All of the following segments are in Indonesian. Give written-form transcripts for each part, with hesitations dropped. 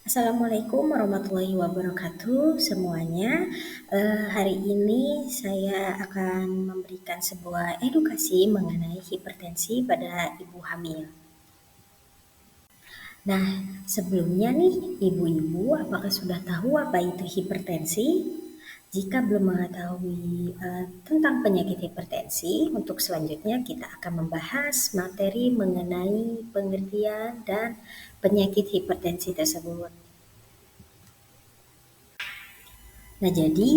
Assalamualaikum warahmatullahi wabarakatuh semuanya. Hari ini saya akan memberikan sebuah edukasi mengenai hipertensi pada ibu hamil. Nah, sebelumnya nih, ibu-ibu apakah sudah tahu apa itu hipertensi? Jika belum mengetahui tentang penyakit hipertensi, untuk selanjutnya kita akan membahas materi mengenai pengertian dan penyakit hipertensi tersebut. Nah, jadi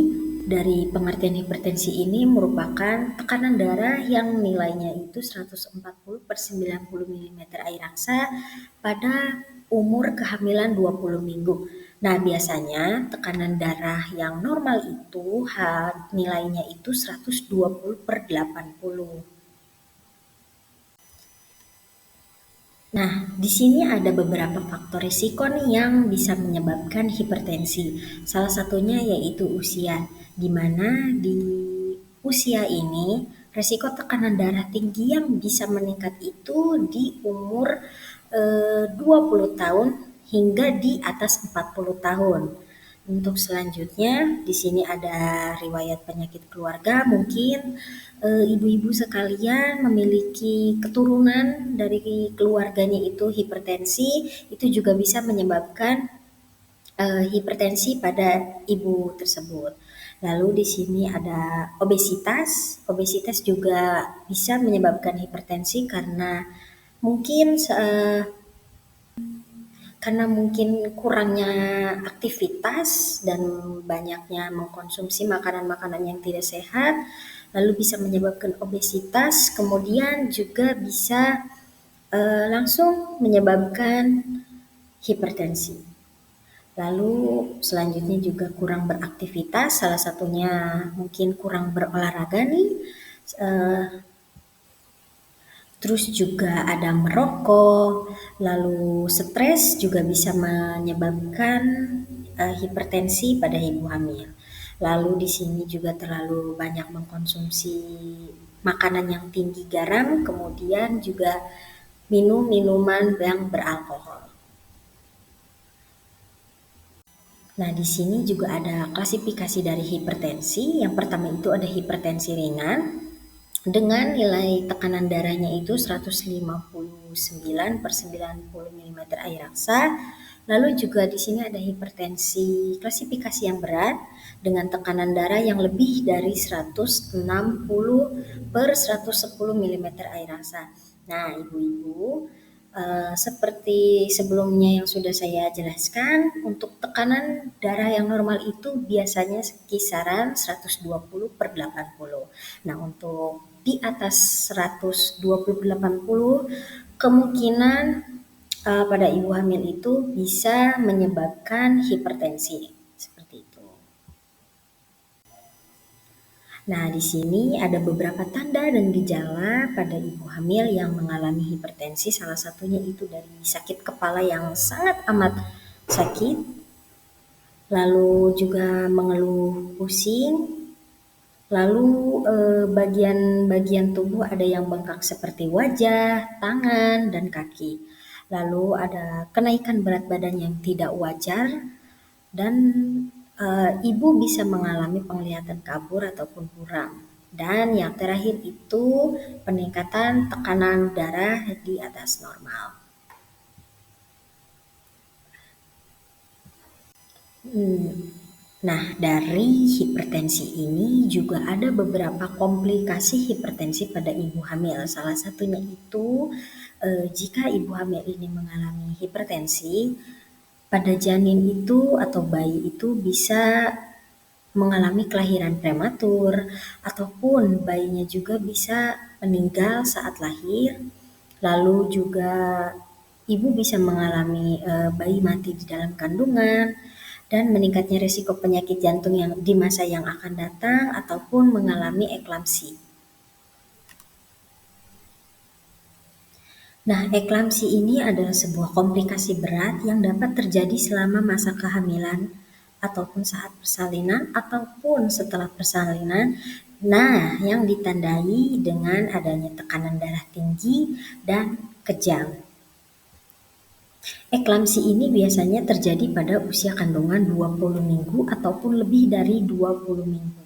dari pengertian hipertensi ini merupakan tekanan darah yang nilainya itu 140/90 mm air aksa pada umur kehamilan 20 minggu. Nah, biasanya tekanan darah yang normal itu nilainya itu 120/80. Nah, di sini ada beberapa faktor risiko nih yang bisa menyebabkan hipertensi. Salah satunya yaitu usia, di mana di usia ini risiko tekanan darah tinggi yang bisa meningkat itu di umur 20 tahun hingga di atas 40 tahun. Untuk selanjutnya, di sini ada riwayat penyakit keluarga, mungkin ibu-ibu sekalian memiliki keturunan dari keluarganya itu hipertensi, itu juga bisa menyebabkan hipertensi pada ibu tersebut. Lalu di sini ada obesitas. Obesitas juga bisa menyebabkan hipertensi mungkin eh, karena mungkin kurangnya aktivitas dan banyaknya mengkonsumsi makanan-makanan yang tidak sehat, lalu bisa menyebabkan obesitas, kemudian juga bisa langsung menyebabkan hipertensi. Lalu selanjutnya juga kurang beraktivitas, salah satunya mungkin kurang berolahraga nih. Eh, Terus juga ada merokok, lalu stres juga bisa menyebabkan hipertensi pada ibu hamil. Lalu di sini juga terlalu banyak mengkonsumsi makanan yang tinggi garam, kemudian juga minum minuman yang beralkohol. Nah, di sini juga ada klasifikasi dari hipertensi. Yang pertama itu ada hipertensi ringan dengan nilai tekanan darahnya itu 159/90 mm air aksa. Lalu juga di sini ada hipertensi klasifikasi yang berat dengan tekanan darah yang lebih dari 160/110 mm air aksa. Nah, ibu-ibu, seperti sebelumnya yang sudah saya jelaskan, untuk tekanan darah yang normal itu biasanya kisaran 120/80. Nah, untuk di atas 120/80 kemungkinan pada ibu hamil itu bisa menyebabkan hipertensi. Seperti itu. Nah, di sini ada beberapa tanda dan gejala pada ibu hamil yang mengalami hipertensi. Salah satunya itu dari sakit kepala yang sangat amat sakit, lalu juga mengeluh pusing, lalu bagian-bagian tubuh ada yang bengkak seperti wajah, tangan, dan kaki. Lalu ada kenaikan berat badan yang tidak wajar dan ibu bisa mengalami penglihatan kabur ataupun buram. Dan yang terakhir itu peningkatan tekanan darah di atas normal. Nah, dari hipertensi ini juga ada beberapa komplikasi hipertensi pada ibu hamil. Salah satunya itu jika ibu hamil ini mengalami hipertensi, pada janin itu atau bayi itu bisa mengalami kelahiran prematur ataupun bayinya juga bisa meninggal saat lahir. Lalu juga ibu bisa mengalami bayi mati di dalam kandungan dan meningkatnya risiko penyakit jantung yang di masa yang akan datang ataupun mengalami eklamsi. Nah, eklamsi ini adalah sebuah komplikasi berat yang dapat terjadi selama masa kehamilan ataupun saat persalinan ataupun setelah persalinan. Nah, yang ditandai dengan adanya tekanan darah tinggi dan kejang. Eklamsi ini biasanya terjadi pada usia kandungan 20 minggu ataupun lebih dari 20 minggu.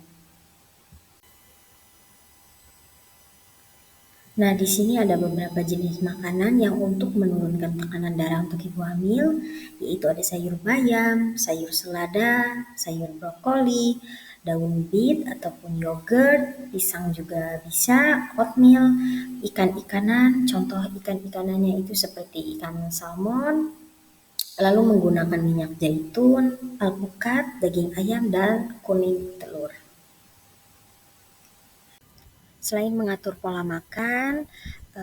Nah, di sini ada beberapa jenis makanan yang untuk menurunkan tekanan darah untuk ibu hamil, yaitu ada sayur bayam, sayur selada, sayur brokoli, daun beet ataupun yogurt, pisang juga bisa, oatmeal, ikan-ikanan, contoh ikan-ikanannya itu seperti ikan salmon, lalu menggunakan minyak zaitun, alpukat, daging ayam, dan kuning telur. Selain mengatur pola makan,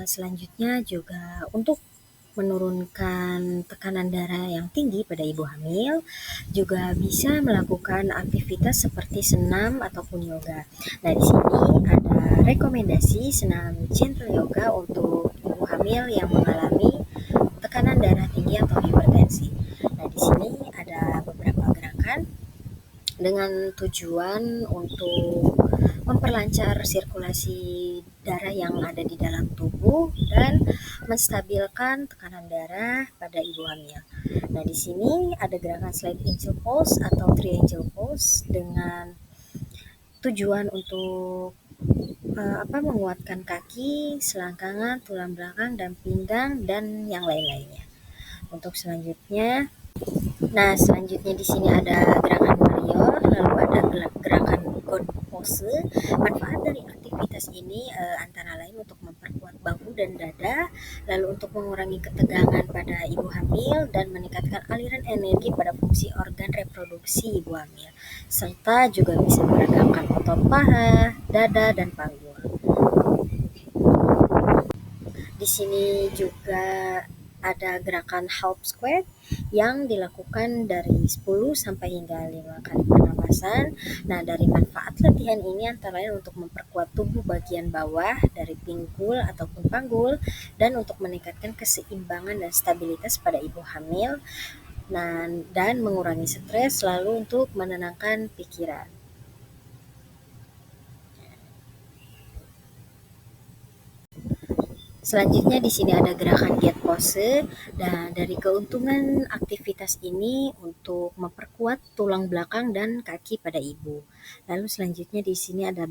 selanjutnya juga untuk menurunkan tekanan darah yang tinggi pada ibu hamil, juga bisa melakukan aktivitas seperti senam ataupun yoga. Nah, di sini ada rekomendasi senam gentle yoga untuk ibu hamil yang mengalami tekanan darah tinggi atau hipertensi. Nah, di sini ada beberapa gerakan dengan tujuan untuk memperlancar sirkulasi darah yang ada di dalam tubuh dan menstabilkan tekanan darah pada ibu hamil. Nah, di sini ada gerakan slide angel pose atau triangle pose dengan tujuan untuk menguatkan kaki, selangkangan, tulang belakang, dan pinggang, dan yang lain-lainnya. Untuk selanjutnya, selanjutnya di sini ada gerakan warrior, lalu ada gerakan god pose. Manfaat dari aktivitas ini antara lain untuk memperkuat bahu dan dada, lalu untuk mengurangi ketegangan pada ibu hamil dan meningkatkan aliran energi pada fungsi organ reproduksi ibu hamil, serta juga bisa meregangkan otot paha, dada, dan panggul. Di sini juga ada gerakan half squat yang dilakukan dari 10 sampai hingga 5 kali pernapasan. Nah, dari manfaat latihan ini antara lain untuk memperkuat tubuh bagian bawah dari pinggul ataupun panggul dan untuk meningkatkan keseimbangan dan stabilitas pada ibu hamil. Nah, dan mengurangi stres lalu untuk menenangkan pikiran. Selanjutnya di sini ada gerakan diet pose dan dari keuntungan aktivitas ini untuk memperkuat tulang belakang dan kaki pada ibu. Lalu selanjutnya di sini ada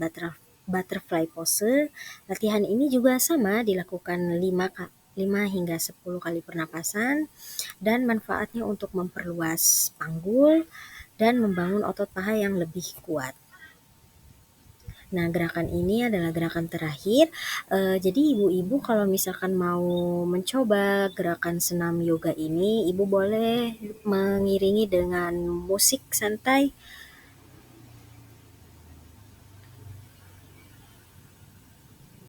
butterfly pose. Latihan ini juga sama dilakukan 5 hingga 10 kali pernapasan dan manfaatnya untuk memperluas panggul dan membangun otot paha yang lebih kuat. Nah, gerakan ini adalah gerakan terakhir. Jadi ibu-ibu kalau misalkan mau mencoba gerakan senam yoga ini, ibu boleh mengiringi dengan musik santai